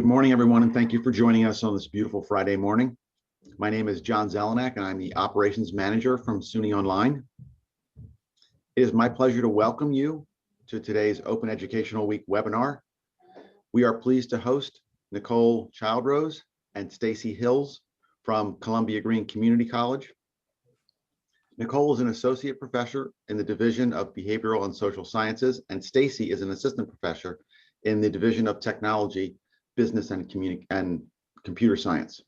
Good morning, everyone, and thank you for joining us on this beautiful Friday morning. My name is John Zelenak, and I'm the Operations Manager from SUNY Online. It is my pleasure to welcome you to today's Open Educational Week webinar. We are pleased to host Nicole Childrose and Stacey Hills from Columbia-Greene Community College. Nicole is an associate professor in the Division of Behavioral and Social Sciences, and Stacey is an assistant professor in the Division of Technology, Business and Computer Science.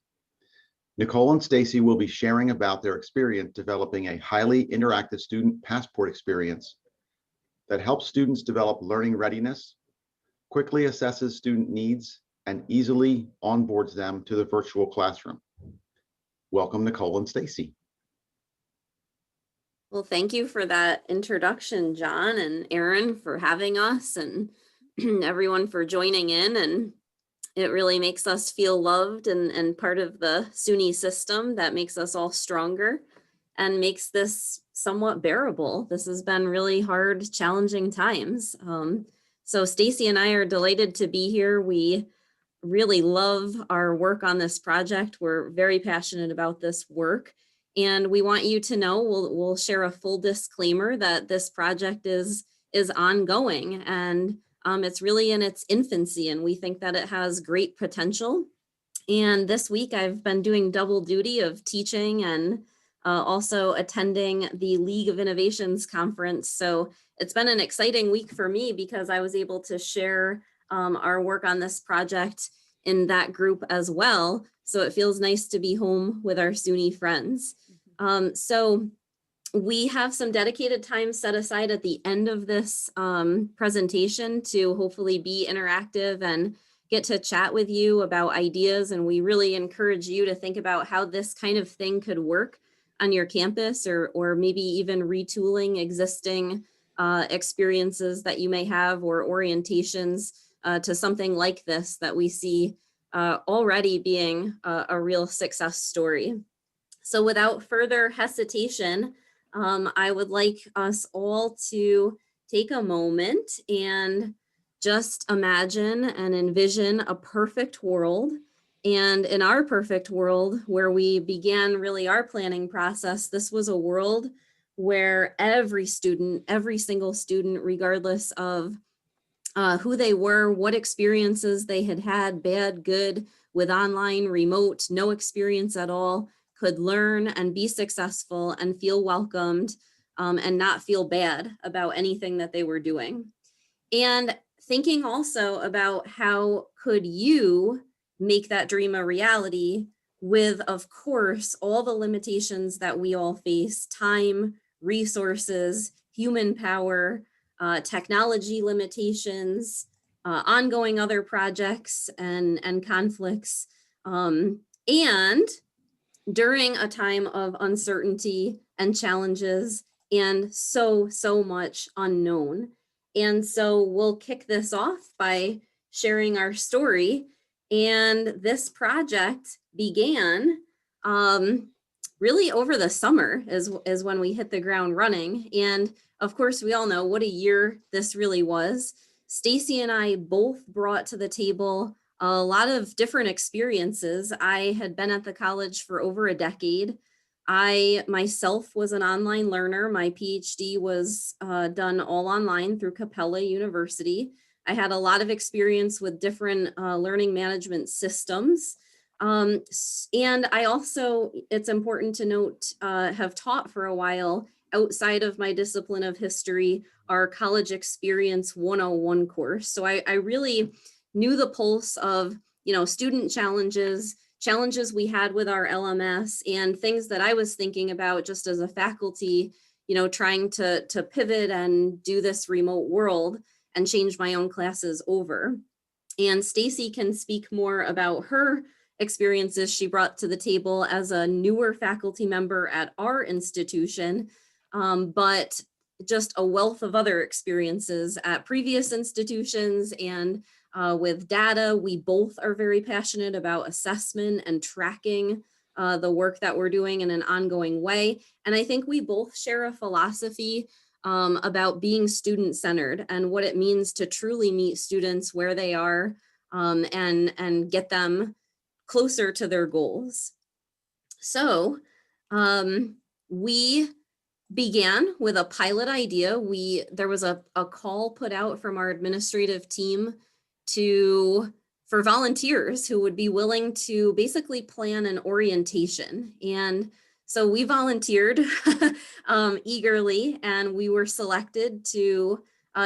Nicole and Stacey will be sharing about their experience developing a highly interactive student passport experience that helps students develop learning readiness, quickly assesses student needs, and easily onboards them to the virtual classroom. Welcome, Nicole and Stacey. Well, thank you for that introduction, John and Aaron, for having us, and everyone for joining in. And it really makes us feel loved and part of the SUNY system that makes us all stronger and makes this somewhat bearable. This has been really hard, challenging times. So Stacey and I are delighted to be here. We really love our work on this project. We're very passionate about this work. And we want you to know, we'll share a full disclaimer that this project is ongoing, and it's really in its infancy, and we think that it has great potential. And this week I've been doing double duty of teaching and also attending the League of Innovations conference. So it's been an exciting week for me because I was able to share our work on this project in that group as well. So it feels nice to be home with our SUNY friends. So we have some dedicated time set aside at the end of this presentation to hopefully be interactive and get to chat with you about ideas. And we really encourage you to think about how this kind of thing could work on your campus, or maybe even retooling existing experiences that you may have, or orientations to something like this that we see already being a real success story. So without further hesitation, I would like us all to take a moment and just imagine and envision a perfect world. And in our perfect world, where we began really our planning process, this was a world where every single student, regardless of who they were, what experiences they had, bad, good, with online, remote, no experience at all, could learn and be successful and feel welcomed and not feel bad about anything that they were doing. And thinking also about how could you make that dream a reality with, of course, all the limitations that we all face: time, resources, human power, technology limitations, ongoing other projects and conflicts, and during a time of uncertainty and challenges and so much unknown. And so we'll kick this off by sharing our story. And this project began really over the summer is when we hit the ground running. And of course, we all know what a year this really was. Stacey and I both brought to the table a lot of different experiences. I had been at the college for over a decade. I myself was an online learner. My PhD was done all online through Capella University. I had a lot of experience with different learning management systems. And I also, it's important to note, have taught for a while outside of my discipline of history, our College Experience 101 course. So I really knew the pulse of, student challenges we had with our LMS, and things that I was thinking about just as a faculty, trying to pivot and do this remote world and change my own classes over. And Stacey can speak more about her experiences she brought to the table as a newer faculty member at our institution, but just a wealth of other experiences at previous institutions. And with data, we both are very passionate about assessment and tracking the work that we're doing in an ongoing way. And I think we both share a philosophy about being student-centered and what it means to truly meet students where they are and get them closer to their goals. So we began with a pilot idea. There was a call put out from our administrative team for volunteers who would be willing to basically plan an orientation. And so we volunteered eagerly, and we were selected to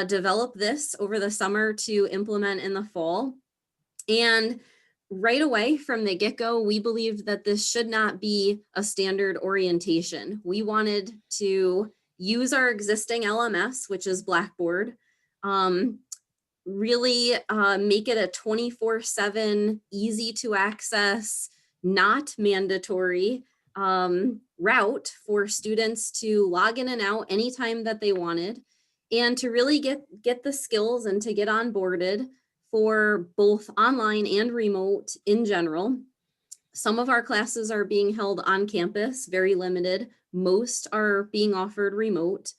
develop this over the summer to implement in the fall. And right away from the get-go, we believed that this should not be a standard orientation. We wanted to use our existing LMS, which is Blackboard, really make it a 24/7, easy to access, not mandatory route for students to log in and out anytime that they wanted, and to really get the skills and to get onboarded for both online and remote in general. Some of our classes are being held on campus, very limited. Most are being offered remote.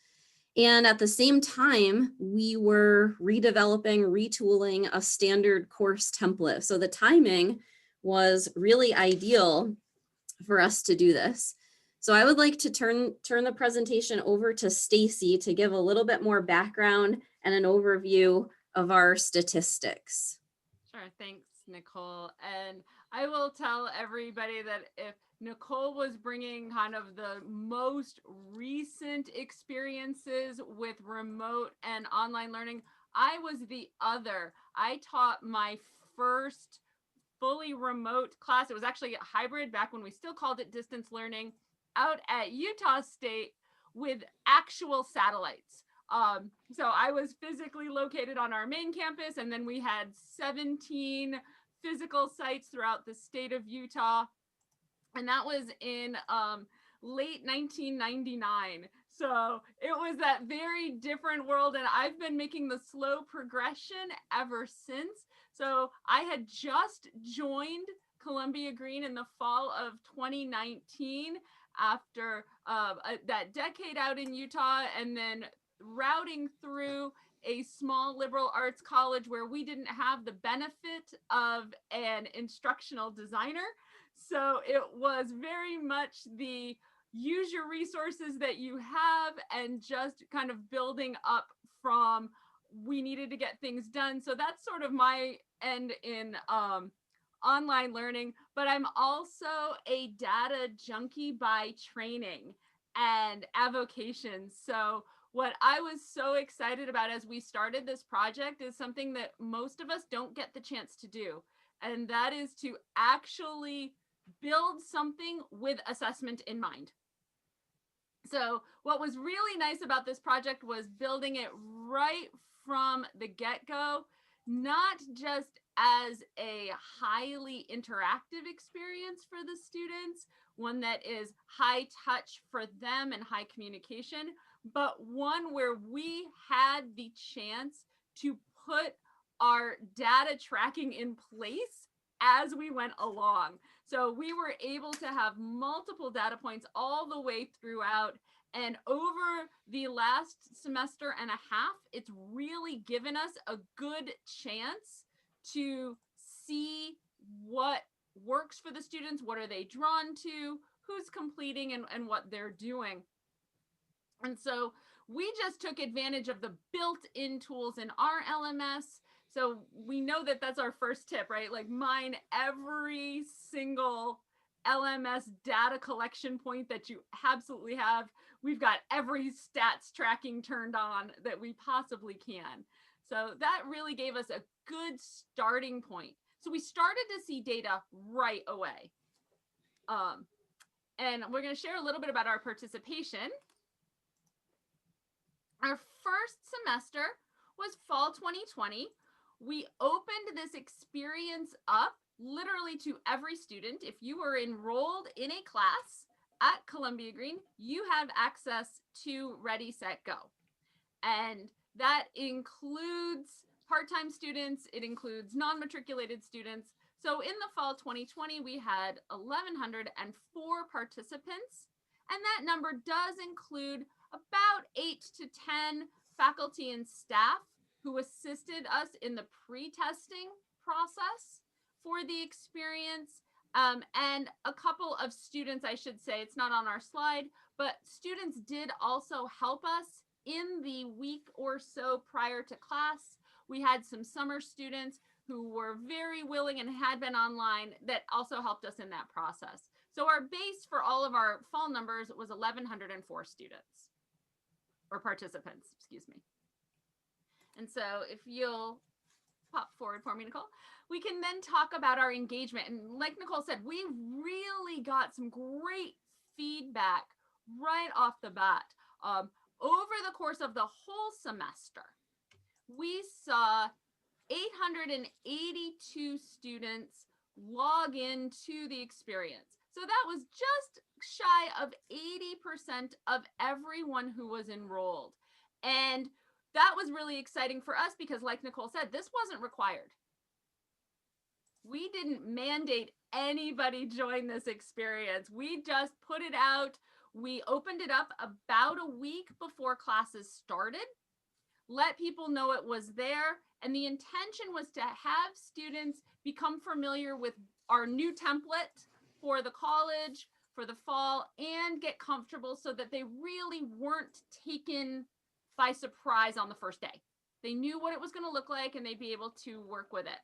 And at the same time, we were redeveloping, retooling a standard course template. So the timing was really ideal for us to do this. So I would like to turn the presentation over to Stacey to give a little bit more background and an overview of our statistics. Sure, thanks, Nicole. And I will tell everybody that if Nicole was bringing kind of the most recent experiences with remote and online learning, I was the other. I taught my first fully remote class. It was actually a hybrid back when we still called it distance learning, out at Utah State with actual satellites. So I was physically located on our main campus, and then we had 17 physical sites throughout the state of Utah. And that was in late 1999. So it was that very different world. And I've been making the slow progression ever since. So I had just joined Columbia-Greene in the fall of 2019 after that decade out in Utah, and then routing through a small liberal arts college where we didn't have the benefit of an instructional designer. So it was very much the use your resources that you have and just kind of building up from we needed to get things done. So that's sort of my end in online learning, but I'm also a data junkie by training and avocation. So what I was so excited about as we started this project is something that most of us don't get the chance to do. And that is to actually build something with assessment in mind. So what was really nice about this project was building it right from the get-go, not just as a highly interactive experience for the students, one that is high touch for them and high communication, but one where we had the chance to put our data tracking in place as we went along. So we were able to have multiple data points all the way throughout. And over the last semester and a half, it's really given us a good chance to see what works for the students, what are they drawn to, who's completing, and what they're doing. And so we just took advantage of the built-in tools in our LMS. So we know that that's our first tip, right? Like mine every single LMS data collection point that you absolutely have. We've got every stats tracking turned on that we possibly can. So that really gave us a good starting point. So we started to see data right away. And we're going to share a little bit about our participation. Our first semester was fall 2020. We opened this experience up literally to every student. If you were enrolled in a class at Columbia-Greene, you have access to Ready, Set, Go. And that includes part-time students, it includes non-matriculated students. So in the fall 2020, we had 1,104 participants, and that number does include about 8 to 10 faculty and staff who assisted us in the pre-testing process for the experience. And a couple of students, I should say, it's not on our slide, but students did also help us in the week or so prior to class. We had some summer students who were very willing and had been online that also helped us in that process. So our base for all of our fall numbers was 1,104 students, or participants, excuse me. And so if you'll pop forward for me, Nicole, we can then talk about our engagement. And like Nicole said, we really got some great feedback right off the bat. Over the course of the whole semester, we saw 882 students log into the experience. So that was just shy of 80% of everyone who was enrolled. And that was really exciting for us because, like Nicole said, this wasn't required. We didn't mandate anybody join this experience. We just put it out. We opened it up about a week before classes started, let people know it was there. And the intention was to have students become familiar with our new template for the college, for the fall, and get comfortable so that they really weren't taken by surprise on the first day. They knew what it was going to look like and they'd be able to work with it.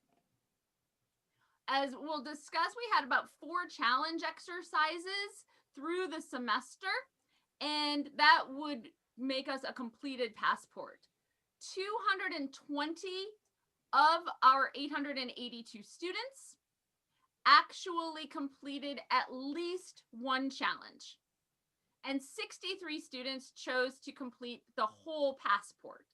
As we'll discuss, we had about 4 challenge exercises through the semester, and that would make us a completed passport. 220 of our 882 students actually completed at least one challenge, and 63 students chose to complete the whole passport.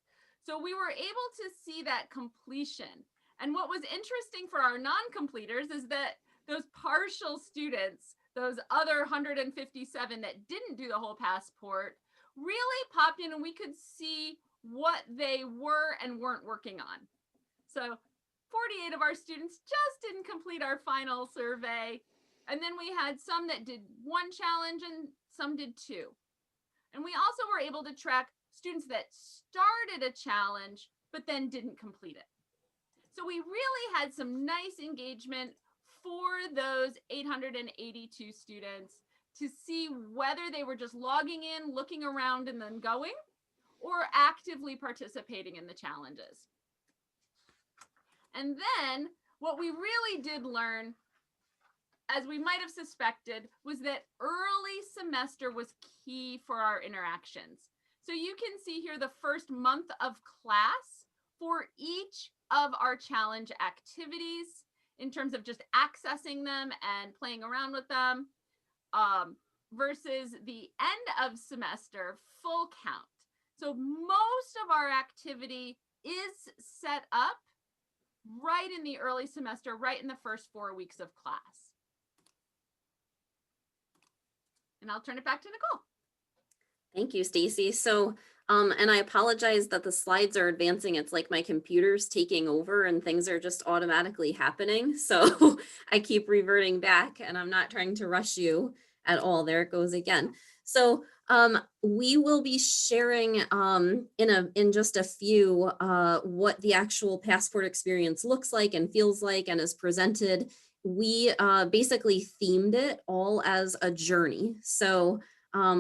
So we were able to see that completion. And what was interesting for our non-completers is that those partial students, those other 157 that didn't do the whole passport, really popped in and we could see what they were and weren't working on. So 48 of our students just didn't complete our final survey. And then we had some that did 1 challenge and some did 2. And we also were able to track students that started a challenge, but then didn't complete it. So we really had some nice engagement for those 882 students to see whether they were just logging in, looking around, and then going, or actively participating in the challenges. And then what we really did learn, as we might have suspected, was that early semester was key for our interactions. So you can see here the first month of class for each of our challenge activities in terms of just accessing them and playing around with them, versus the end of semester full count. So most of our activity is set up right in the early semester, right in the first 4 weeks of class. And I'll turn it back to Nicole. Thank you, Stacey. So, and I apologize that the slides are advancing. It's like my computer's taking over and things are just automatically happening. So I keep reverting back and I'm not trying to rush you at all. There it goes again. So we will be sharing in just a few what the actual passport experience looks like and feels like and is presented. We basically themed it all as a journey. So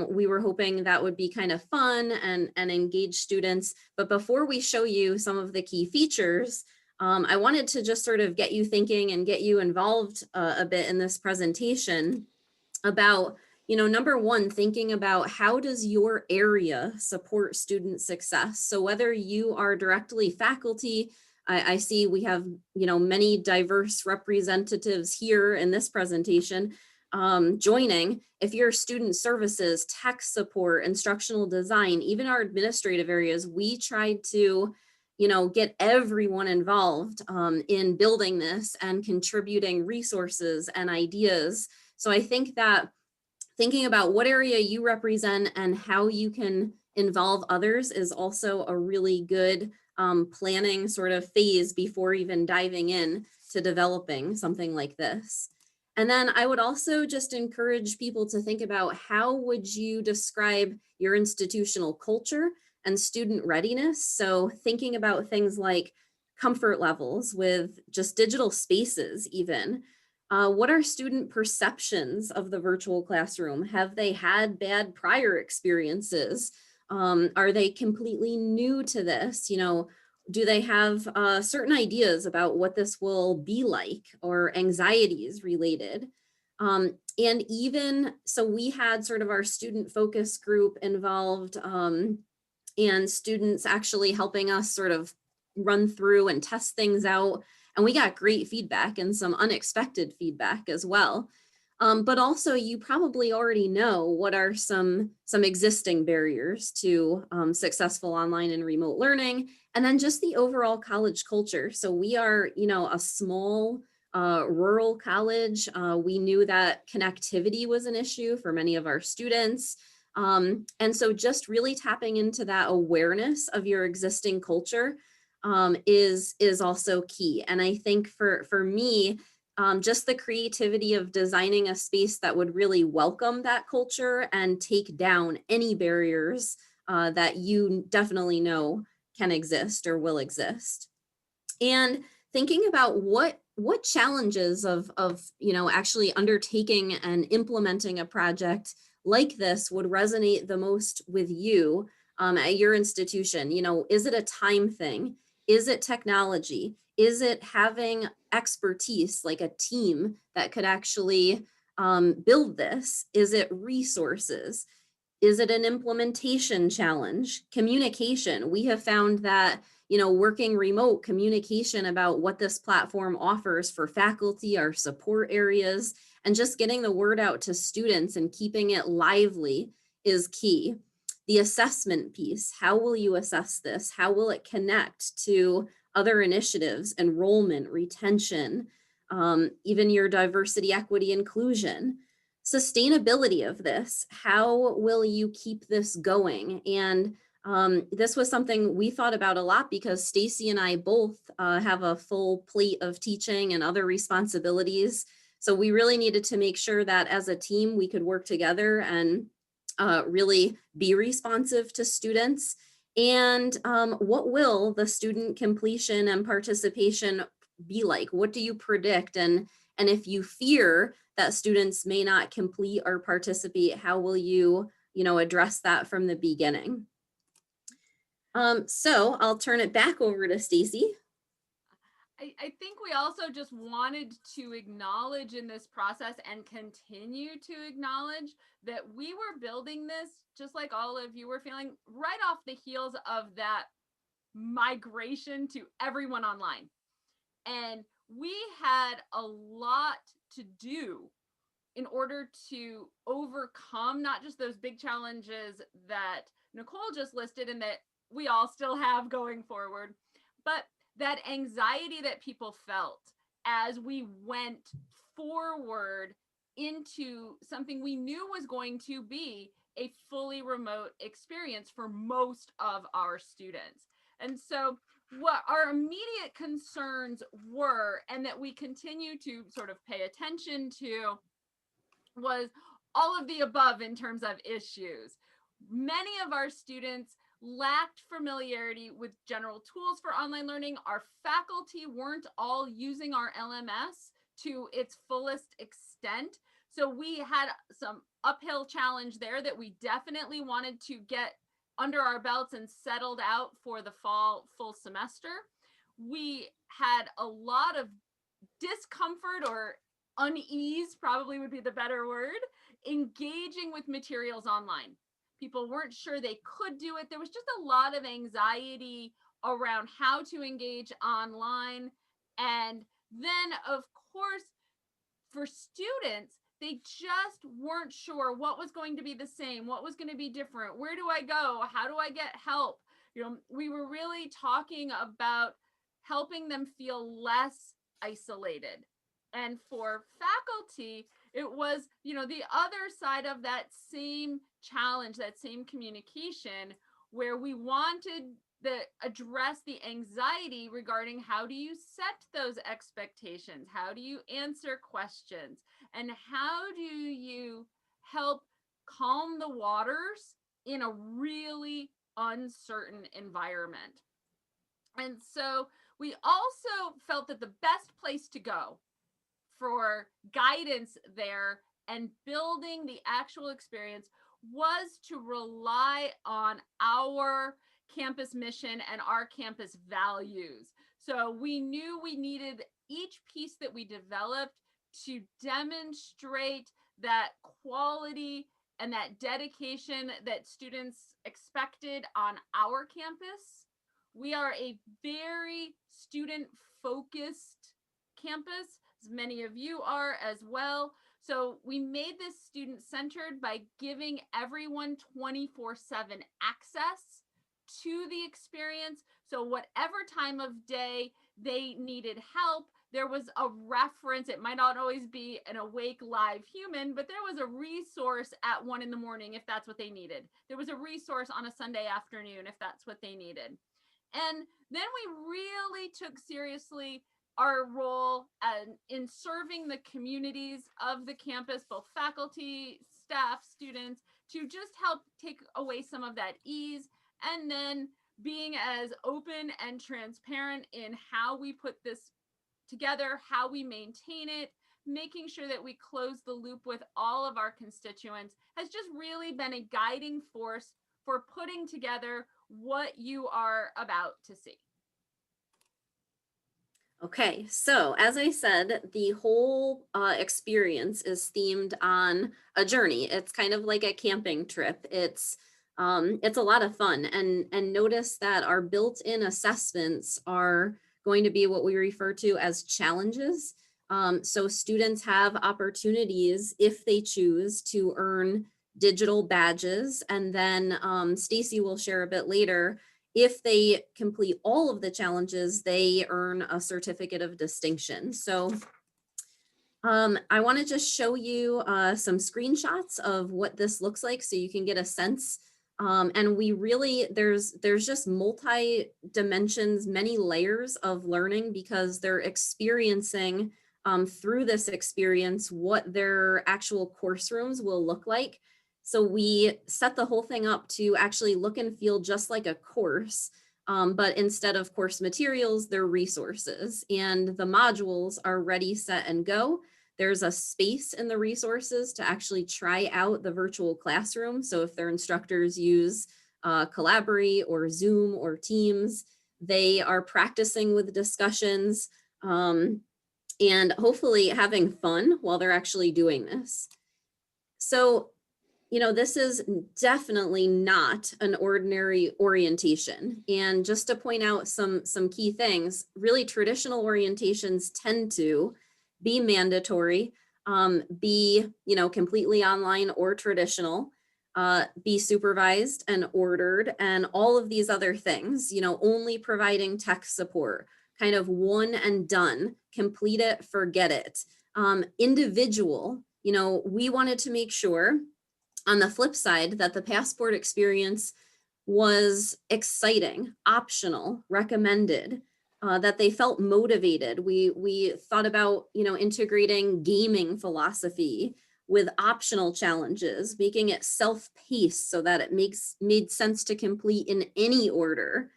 we were hoping that would be kind of fun and engage students. But before we show you some of the key features, I wanted to just sort of get you thinking and get you involved a bit in this presentation about, number one, thinking about how does your area support student success? So whether you are directly faculty, I see we have, many diverse representatives here in this presentation joining. If you're student services, tech support, instructional design, even our administrative areas, we tried to, get everyone involved in building this and contributing resources and ideas. So I think that thinking about what area you represent and how you can involve others is also a really good planning sort of phase before even diving in to developing something like this. And then I would also just encourage people to think about how would you describe your institutional culture and student readiness. So thinking about things like comfort levels with just digital spaces even. What are student perceptions of the virtual classroom? Have they had bad prior experiences? Are they completely new to this? Do they have certain ideas about what this will be like, or anxieties related? And even so, we had sort of our student focus group involved, and students actually helping us sort of run through and test things out. And we got great feedback and some unexpected feedback as well. But also, you probably already know what are some existing barriers to successful online and remote learning, and then just the overall college culture. So we are, a small rural college. We knew that connectivity was an issue for many of our students. And so just really tapping into that awareness of your existing culture is also key. And I think for me, just the creativity of designing a space that would really welcome that culture and take down any barriers that you definitely know can exist or will exist. And thinking about what challenges of actually undertaking and implementing a project like this would resonate the most with you at your institution. Is it a time thing? Is it technology? Is it having expertise, like a team that could actually build this? Is it resources? Is it an implementation challenge? Communication. We have found that, working remote, communication about what this platform offers for faculty, our support areas, and just getting the word out to students and keeping it lively is key. The assessment piece. How will you assess this? How will it connect to other initiatives, enrollment, retention, even your diversity, equity, inclusion? Sustainability of this. How will you keep this going? And this was something we thought about a lot because Stacey and I both have a full plate of teaching and other responsibilities. So we really needed to make sure that as a team, we could work together and really be responsive to students. And what will the student completion and participation be like? What do you predict? And if you fear that students may not complete or participate, how will you, address that from the beginning? So I'll turn it back over to Stacey. I think we also just wanted to acknowledge in this process and continue to acknowledge that we were building this, just like all of you were feeling, right off the heels of that migration to everyone online. And we had a lot to do in order to overcome not just those big challenges that Nicole just listed and that we all still have going forward, but that anxiety that people felt as we went forward into something we knew was going to be a fully remote experience for most of our students. And so what our immediate concerns were, and that we continue to sort of pay attention to, was all of the above in terms of issues. Many of our students lacked familiarity with general tools for online learning. Our faculty weren't all using our LMS to its fullest extent. So we had some uphill challenge there that we definitely wanted to get under our belts and settled out for the fall full semester. We had a lot of discomfort, or unease probably would be the better word, engaging with materials online. People weren't sure they could do it. There was just a lot of anxiety around how to engage online. And then, of course, for students, they just weren't sure what was going to be the same, what was going to be different, where do I go, how do I get help? We were really talking about helping them feel less isolated. And for faculty, it was, the other side of that same challenge, that same communication, where we wanted to address the anxiety regarding how do you set those expectations? How do you answer questions? And how do you help calm the waters in a really uncertain environment? And so we also felt that the best place to go for guidance there and building the actual experience was to rely on our campus mission and our campus values. So we knew we needed each piece that we developed to demonstrate that quality and that dedication that students expected on our campus. We are a very student focused campus, as many of you are as well. So we made this student centered by giving everyone 24/7 access to the experience. So whatever time of day they needed help, there was a reference. It might not always be an awake live human, but there was a resource at 1 a.m. if that's what they needed. There was a resource on a Sunday afternoon if that's what they needed. And then we really took seriously our role in serving the communities of the campus, both faculty, staff, students, to just help take away some of that ease, and then being as open and transparent in how we put this together, how we maintain it, making sure that we close the loop with all of our constituents has just really been a guiding force for putting together what you are about to see. Okay, so as I said, the whole experience is themed on a journey. It's kind of like a camping trip. It's a lot of fun, and notice that our built-in assessments are going to be what we refer to as challenges. So students have opportunities, if they choose, to earn digital badges, and then Stacey will share a bit later. If they complete all of the challenges, they earn a certificate of distinction. So I want to just show you some screenshots of what this looks like so you can get a sense. And we really, there's just multi dimensions, many layers of learning, because they're experiencing through this experience what their actual course rooms will look like. So we set the whole thing up to actually look and feel just like a course, but instead of course materials, they're resources, and the modules are ready, set, and go. There's a space in the resources to actually try out the virtual classroom. So if their instructors use Collaborate or Zoom or Teams, they are practicing with discussions and hopefully having fun while they're actually doing this. So, you know, this is definitely not an ordinary orientation. And just to point out some key things, really traditional orientations tend to be mandatory, be, you know, completely online or traditional, be supervised and ordered, and all of these other things, you know, only providing tech support, kind of one and done, complete it, forget it. Individual, you know, we wanted to make sure on the flip side that the passport experience was exciting, optional, recommended, that they felt motivated. We thought about, you know, integrating gaming philosophy with optional challenges, making it self-paced so that it made sense to complete in any order.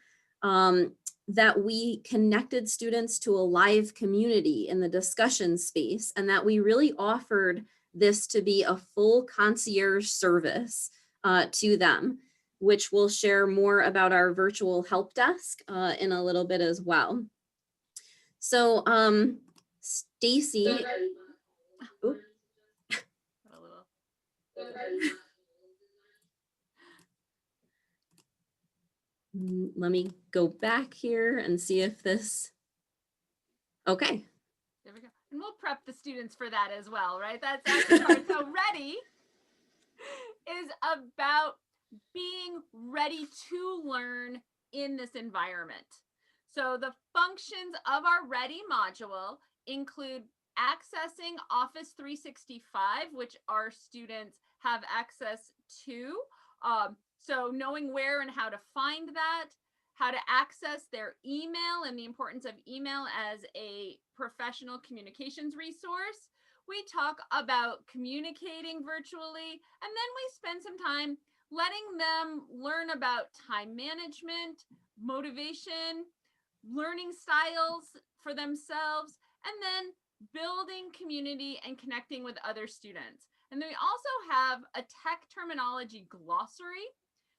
That we connected students to a live community in the discussion space, and that we really offered this to be a full concierge service to them, which we'll share more about our virtual help desk in a little bit as well. So Stacey, let me go back here and see if this, okay. There we go. And we'll prep the students for that as well, right? That's the part. So ready is about being ready to learn in this environment. So the functions of our ready module include accessing Office 365, which our students have access to. So knowing where and how to find that, how to access their email and the importance of email as a professional communications resource. We talk about communicating virtually, and then we spend some time letting them learn about time management, motivation, learning styles for themselves, and then building community and connecting with other students. And then we also have a tech terminology glossary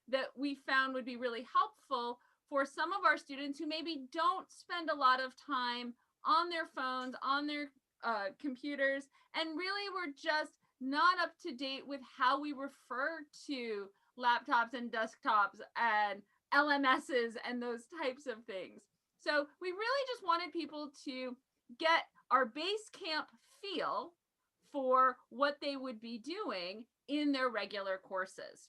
that we found would be really helpful for some of our students who maybe don't spend a lot of time on their phones, on their computers, and really were just not up to date with how we refer to laptops and desktops and LMSs and those types of things. So we really just wanted people to get our base camp feel for what they would be doing in their regular courses.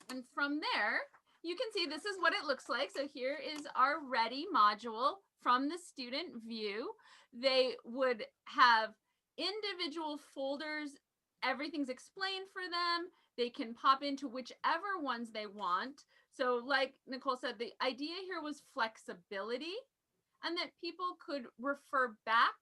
And from there, you can see this is what it looks like. So here is our Ready module from the student view. They would have individual folders. Everything's explained for them. They can pop into whichever ones they want. So like Nicole said, the idea here was flexibility and that people could refer back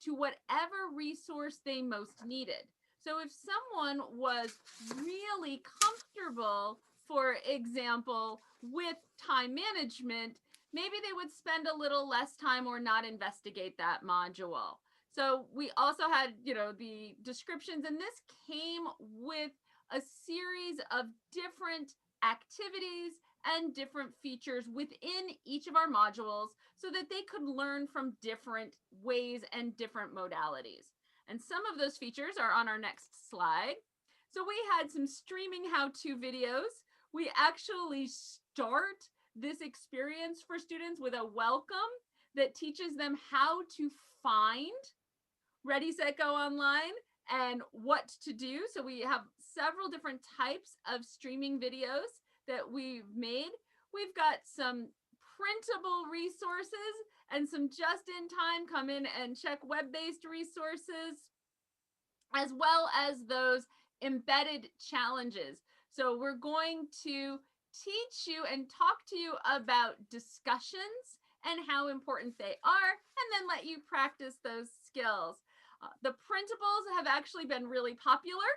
to whatever resource they most needed. So if someone was really comfortable, for example, with time management, maybe they would spend a little less time or not investigate that module. So we also had, the descriptions, and this came with a series of different activities and different features within each of our modules so that they could learn from different ways and different modalities. And some of those features are on our next slide. So we had some streaming how-to videos. We actually start this experience for students with a welcome that teaches them how to find Ready, Set, Go online and what to do. So we have several different types of streaming videos that we've made. We've got some printable resources and some just-in-time come in and check web-based resources, as well as those embedded challenges. So we're going to teach you and talk to you about discussions and how important they are, and then let you practice those skills. The printables have actually been really popular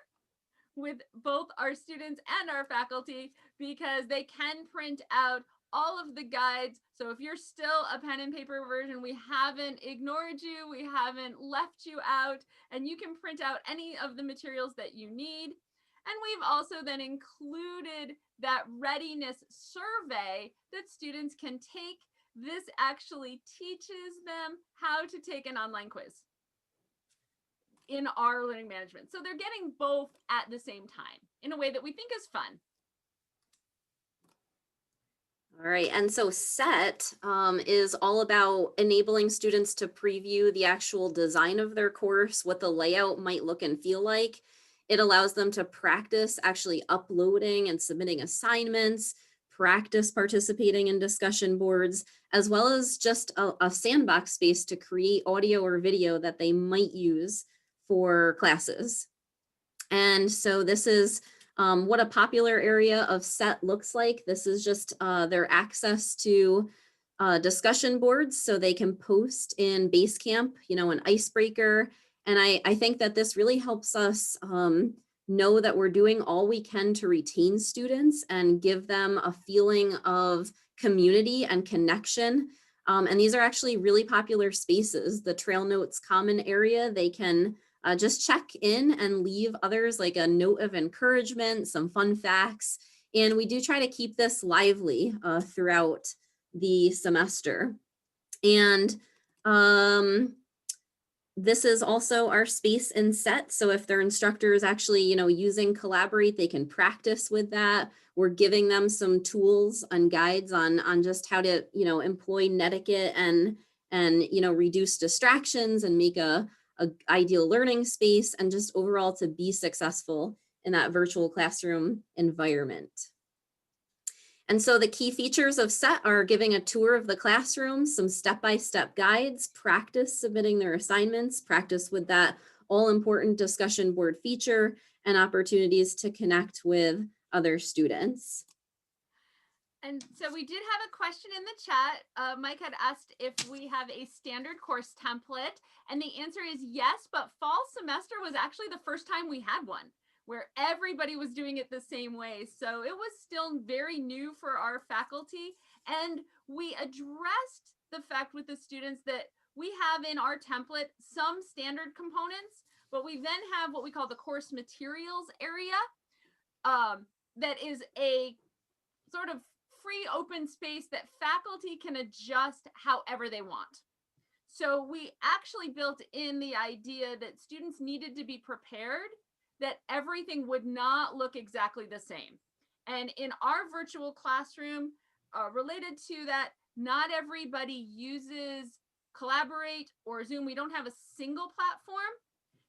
with both our students and our faculty because they can print out all of the guides. So if you're still a pen and paper version, we haven't ignored you, we haven't left you out, and you can print out any of the materials that you need. And we've also then included that readiness survey that students can take. This actually teaches them how to take an online quiz in our learning management. So they're getting both at the same time in a way that we think is fun. All right, and so SET is all about enabling students to preview the actual design of their course, what the layout might look and feel like. It allows them to practice actually uploading and submitting assignments, practice participating in discussion boards, as well as just a sandbox space to create audio or video that they might use for classes. And so this is what a popular area of SET looks like. This is just their access to discussion boards so they can post in Basecamp, an icebreaker. And I think that this really helps us know that we're doing all we can to retain students and give them a feeling of community and connection. And these are actually really popular spaces. The Trail Notes common area, they can just check in and leave others like a note of encouragement, some fun facts. And we do try to keep this lively throughout the semester. And this is also our space in SET. So if their instructor is actually, using Collaborate, they can practice with that. We're giving them some tools and guides on just how to, employ netiquette and reduce distractions and make a ideal learning space, and just overall to be successful in that virtual classroom environment. And so the key features of SET are giving a tour of the classroom, some step-by-step guides, practice submitting their assignments, practice with that all-important discussion board feature, and opportunities to connect with other students. And so we did have a question in the chat. Mike had asked if we have a standard course template, and the answer is yes, but fall semester was actually the first time we had one where everybody was doing it the same way. So it was still very new for our faculty, and we addressed the fact with the students that we have in our template some standard components, but we then have what we call the course materials area, that is a sort of free open space that faculty can adjust however they want. So we actually built in the idea that students needed to be prepared that everything would not look exactly the same. And in our virtual classroom, related to that, not everybody uses Collaborate or Zoom. We don't have a single platform.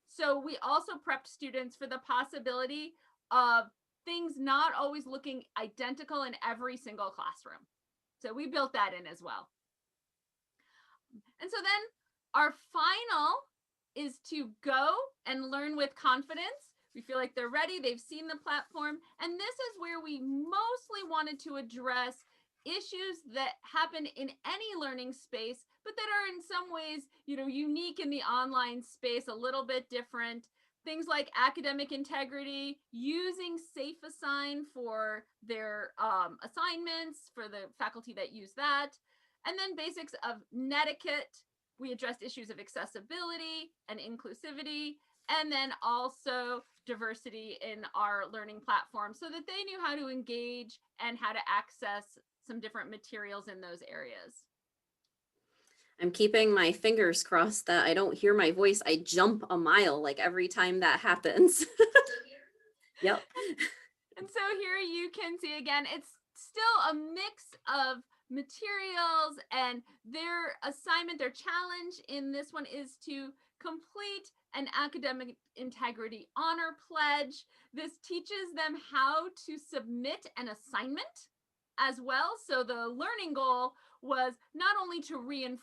So we also prepped students for the possibility of things not always looking identical in every single classroom. So we built that in as well. And so then our final is to go and learn with confidence. We feel like they're ready, they've seen the platform. And this is where we mostly wanted to address issues that happen in any learning space, but that are in some ways, unique in the online space, a little bit different. Things like academic integrity, using Safe Assign for their assignments for the faculty that use that. And then basics of netiquette. We addressed issues of accessibility and inclusivity, and then also diversity in our learning platform so that they knew how to engage and how to access some different materials in those areas. I'm keeping my fingers crossed that I don't hear my voice. I jump a mile like every time that happens. Yep. And so here you can see again, it's still a mix of materials, and their assignment, their challenge in this one is to complete an academic integrity honor pledge. This teaches them how to submit an assignment as well. So the learning goal was not only to reinforce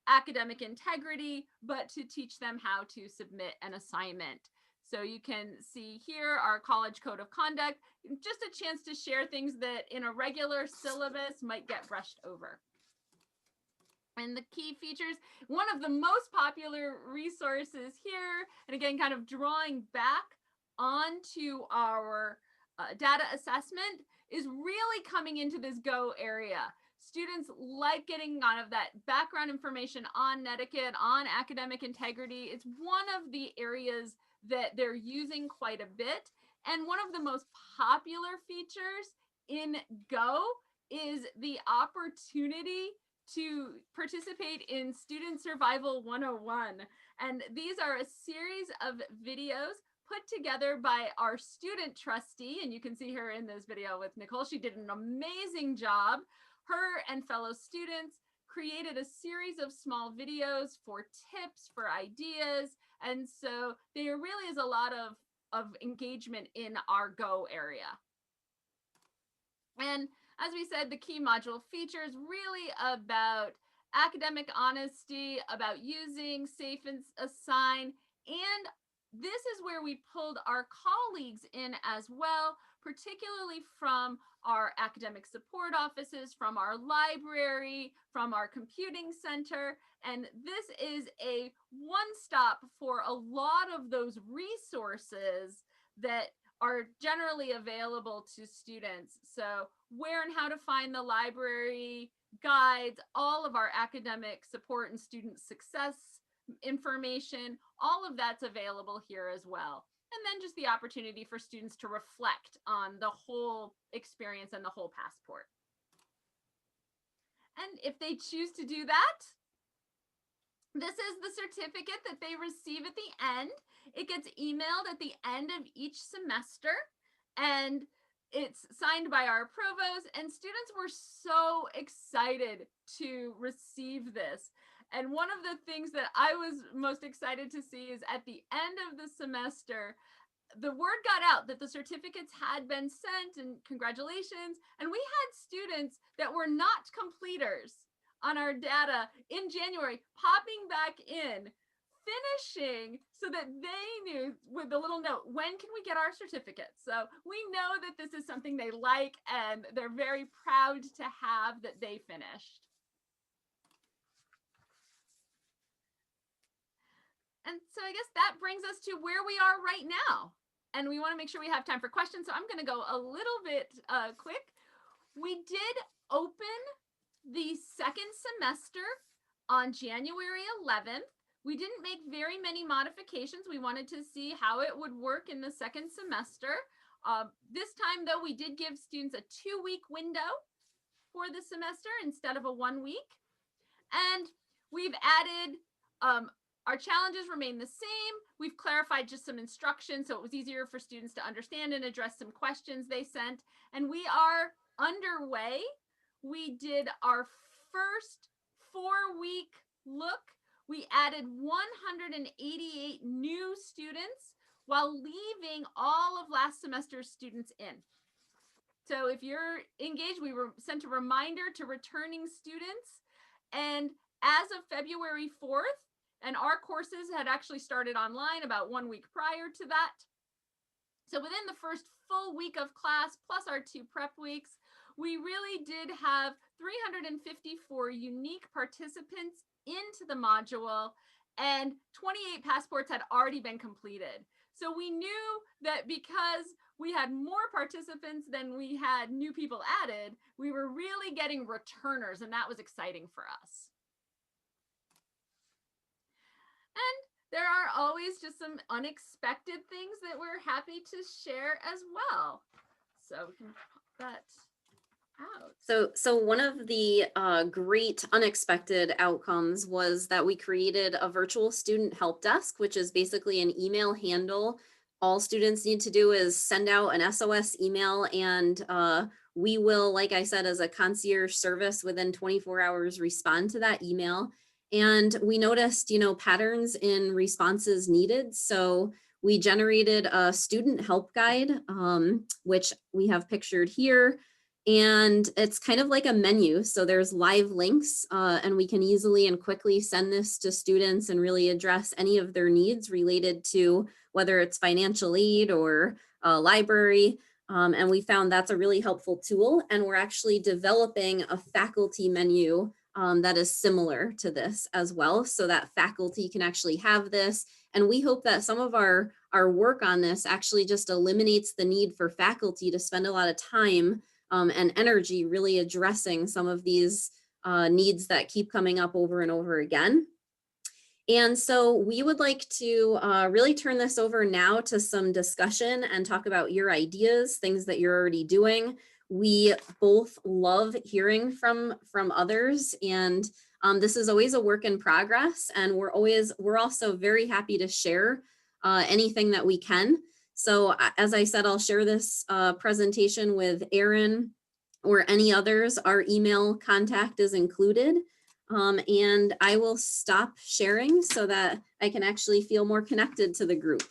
academic integrity, but to teach them how to submit an assignment. So you can see here our college code of conduct, just a chance to share things that in a regular syllabus might get brushed over. And the key features, one of the most popular resources here, and again, kind of drawing back onto our data assessment, is really coming into this Go area. Students like getting kind of that background information on netiquette, on academic integrity. It's one of the areas that they're using quite a bit. And one of the most popular features in Go is the opportunity to participate in Student Survival 101. And these are a series of videos put together by our student trustee. And you can see her in this video with Nicole. She did an amazing job. Her and fellow students created a series of small videos for tips, for ideas. And so there really is a lot of engagement in our Go area. And as we said, the key module features really about academic honesty, about using Safe Assign, and this is where we pulled our colleagues in as well, particularly from our academic support offices, from our library, from our computing center. And this is a one-stop for a lot of those resources that are generally available to students. So where and how to find the library guides, all of our academic support and student success information, all of that's available here as well. And then just the opportunity for students to reflect on the whole experience and the whole passport. And if they choose to do that, this is the certificate that they receive at the end. It gets emailed at the end of each semester, and it's signed by our provost, and students were so excited to receive this. And one of the things that I was most excited to see is at the end of the semester, the word got out that the certificates had been sent and congratulations. And we had students that were not completers on our data in January popping back in, finishing, so that they knew with the little note, when can we get our certificates? So we know that this is something they like, and they're very proud to have that they finished. And so I guess that brings us to where we are right now. And we want to make sure we have time for questions. So I'm going to go a little bit quick. We did open the second semester on January 11th. We didn't make very many modifications. We wanted to see how it would work in the second semester. This time, though, we did give students a 2-week window for the semester instead of a 1 week. And we've added, our challenges remain the same. We've clarified just some instructions so it was easier for students to understand and address some questions they sent. And we are underway. We did our first 4-week look. We added 188 new students while leaving all of last semester's students in. So if you're engaged, we sent a reminder to returning students. And as of February 4th, and our courses had actually started online about 1 week prior to that. So within the first full week of class, plus our 2 prep weeks, we really did have 354 unique participants into the module, and 28 passports had already been completed. So we knew that because we had more participants than we had new people added, we were really getting returners, and that was exciting for us. And there are always just some unexpected things that we're happy to share as well. So we can pop that out. So one of the great unexpected outcomes was that we created a virtual student help desk, which is basically an email handle. All students need to do is send out an SOS email, and we will, like I said, as a concierge service within 24 hours, respond to that email. And we noticed, patterns in responses needed. So we generated a student help guide, which we have pictured here. And it's kind of like a menu. So there's live links, and we can easily and quickly send this to students and really address any of their needs related to whether it's financial aid or library. And we found that's a really helpful tool. And we're actually developing a faculty menu that is similar to this as well, so that faculty can actually have this. And we hope that some of our work on this actually just eliminates the need for faculty to spend a lot of time and energy really addressing some of these needs that keep coming up over and over again. And so we would like to really turn this over now to some discussion and talk about your ideas, things that you're already doing. We both love hearing from others, and this is always a work in progress, and we're also very happy to share anything that we can. So as I said, I'll share this presentation with Aaron or any others. Our email contact is included. And I will stop sharing so that I can actually feel more connected to the group.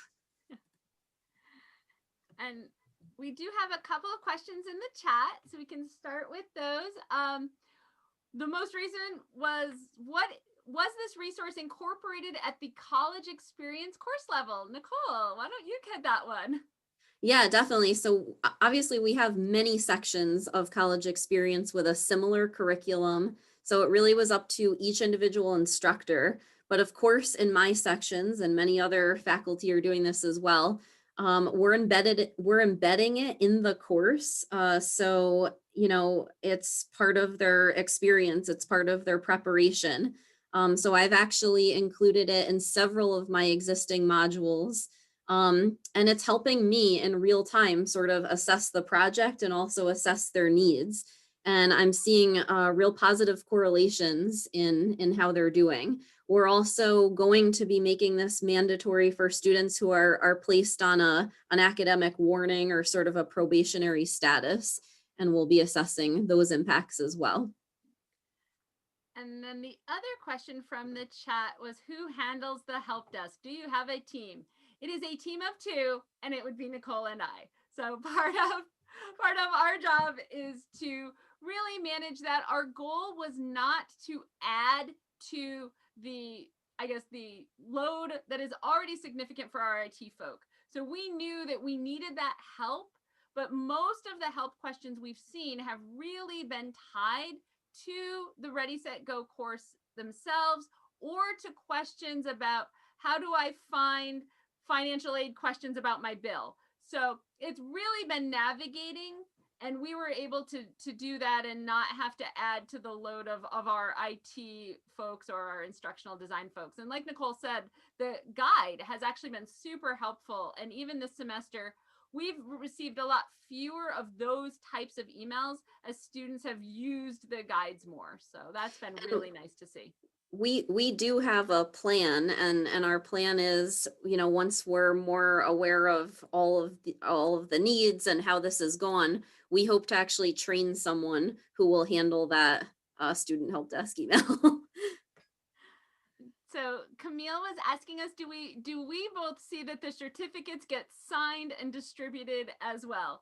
And we do have a couple of questions in the chat, so we can start with those. The most recent was, what was this resource incorporated at the college experience course level? Nicole, why don't you get that one? Yeah, definitely. So obviously we have many sections of college experience with a similar curriculum. So it really was up to each individual instructor. But of course, in my sections, and many other faculty are doing this as well, we're embedding it in the course. So, it's part of their experience. It's part of their preparation. So I've actually included it in several of my existing modules. And it's helping me in real time sort of assess the project and also assess their needs. And I'm seeing real positive correlations in how they're doing. We're also going to be making this mandatory for students who are placed on an academic warning or sort of a probationary status, and we'll be assessing those impacts as well. And then the other question from the chat was, who handles the help desk? Do you have a team? It is a team of 2, and it would be Nicole and I. So part of our job is to really manage that. Our goal was not to add to the load that is already significant for our IT folk. So we knew that we needed that help, but most of the help questions we've seen have really been tied to the Ready, Set, Go course themselves, or to questions about how do I find financial aid questions about my bill. So it's really been navigating And we were able to do that and not have to add to the load of our IT folks or our instructional design folks. And like Nicole said, the guide has actually been super helpful. And even this semester, we've received a lot fewer of those types of emails as students have used the guides more. So that's been really nice to see. We do have a plan, and our plan is, once we're more aware of all of the needs and how this is gone, we hope to actually train someone who will handle that student help desk email. So Camille was asking us, do we both see that the certificates get signed and distributed as well?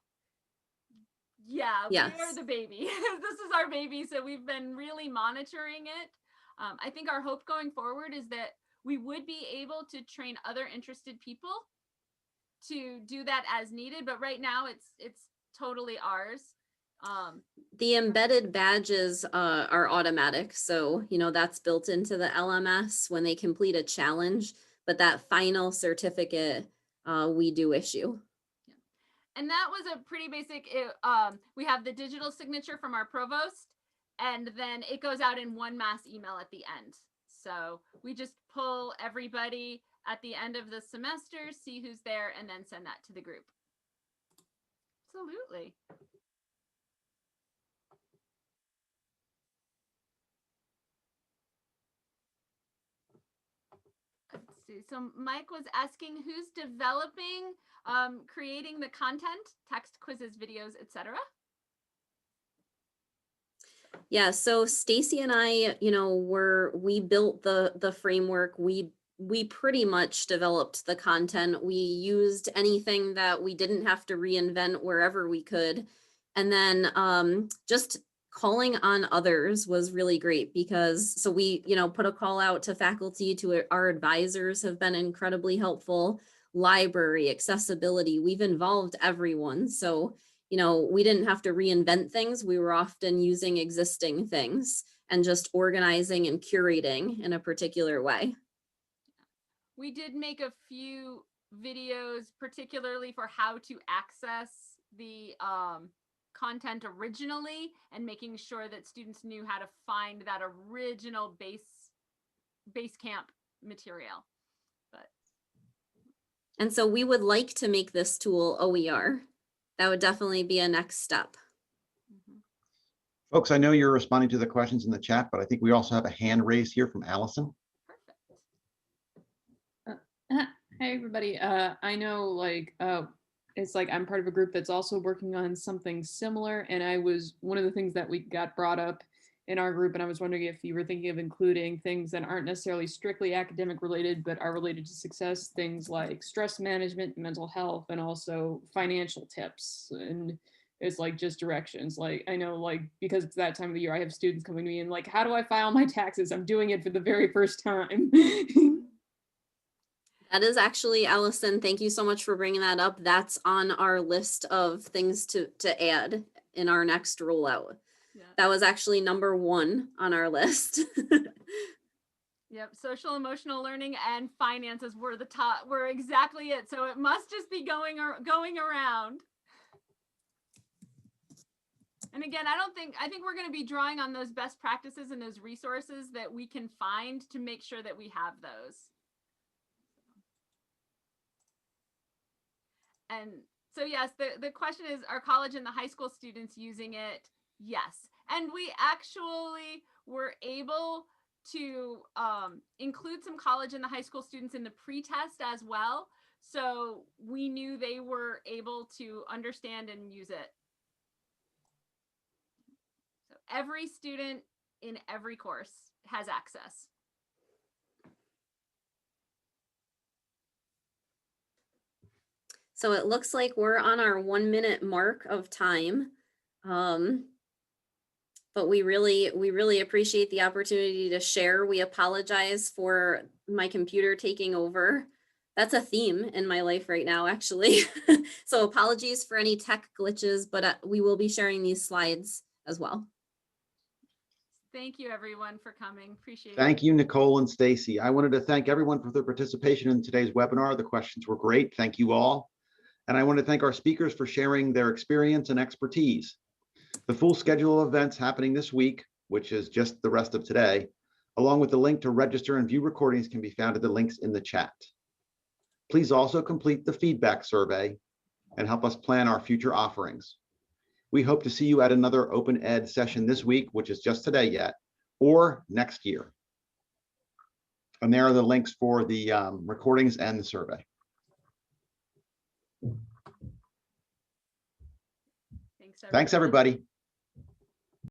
Yeah, yes. We are the baby. This is our baby. So we've been really monitoring it. I think our hope going forward is that we would be able to train other interested people to do that as needed. But right now it's totally ours. The embedded badges are automatic. So, that's built into the LMS when they complete a challenge, but that final certificate we do issue. And that was a pretty basic, we have the digital signature from our provost, and then it goes out in one mass email at the end. So we just pull everybody at the end of the semester, see who's there, and then send that to the group. Absolutely. Let's see. So Mike was asking who's developing, creating the content, text, quizzes, videos, etc. Yeah, so Stacey and I, we built the framework. We pretty much developed the content. We used anything that we didn't have to reinvent wherever we could. And then just calling on others was really great because, so we, put a call out to faculty, to our advisors have been incredibly helpful, library, accessibility, we've involved everyone. So we didn't have to reinvent things. We were often using existing things and just organizing and curating in a particular way. We did make a few videos, particularly for how to access the content originally and making sure that students knew how to find that original base camp material. And so we would like to make this tool OER. That would definitely be a next step. Folks, I know you're responding to the questions in the chat, but I think we also have a hand raised here from Allison. Perfect. Hey, everybody. I know it's like I'm part of a group that's also working on something similar. And one of the things that we got brought up in our group, and I was wondering if you were thinking of including things that aren't necessarily strictly academic related, but are related to success, things like stress management, mental health, and also financial tips. And it's like just directions. Like, I know, because it's that time of the year, I have students coming to me and like, how do I file my taxes? I'm doing it for the very first time. That is actually, Allison, thank you so much for bringing that up. That's on our list of things to add in our next rollout. Yeah. That was actually number 1 on our list. Yep, social emotional learning and finances were the top, were exactly it. So it must just be going around. And again, I think we're going to be drawing on those best practices and those resources that we can find to make sure that we have those. And so yes, the question is, are college and the high school students using it? Yes. And we actually were able to include some college and the high school students in the pre-test as well. So we knew they were able to understand and use it. So every student in every course has access. So it looks like we're on our 1 minute mark of time. But we really appreciate the opportunity to share. We apologize for my computer taking over. That's a theme in my life right now, actually. So apologies for any tech glitches, but we will be sharing these slides as well. Thank you, everyone, for coming. Appreciate it. Thank you, Nicole and Stacey. I wanted to thank everyone for their participation in today's webinar. The questions were great. Thank you all. And I want to thank our speakers for sharing their experience and expertise. The full schedule of events happening this week, which is just the rest of today, along with the link to register and view recordings, can be found at the links in the chat. Please also complete the feedback survey and help us plan our future offerings. We hope to see you at another Open Ed session this week, which is just today yet, or next year. And there are the links for the recordings and the survey. Thanks, Thanks, everybody.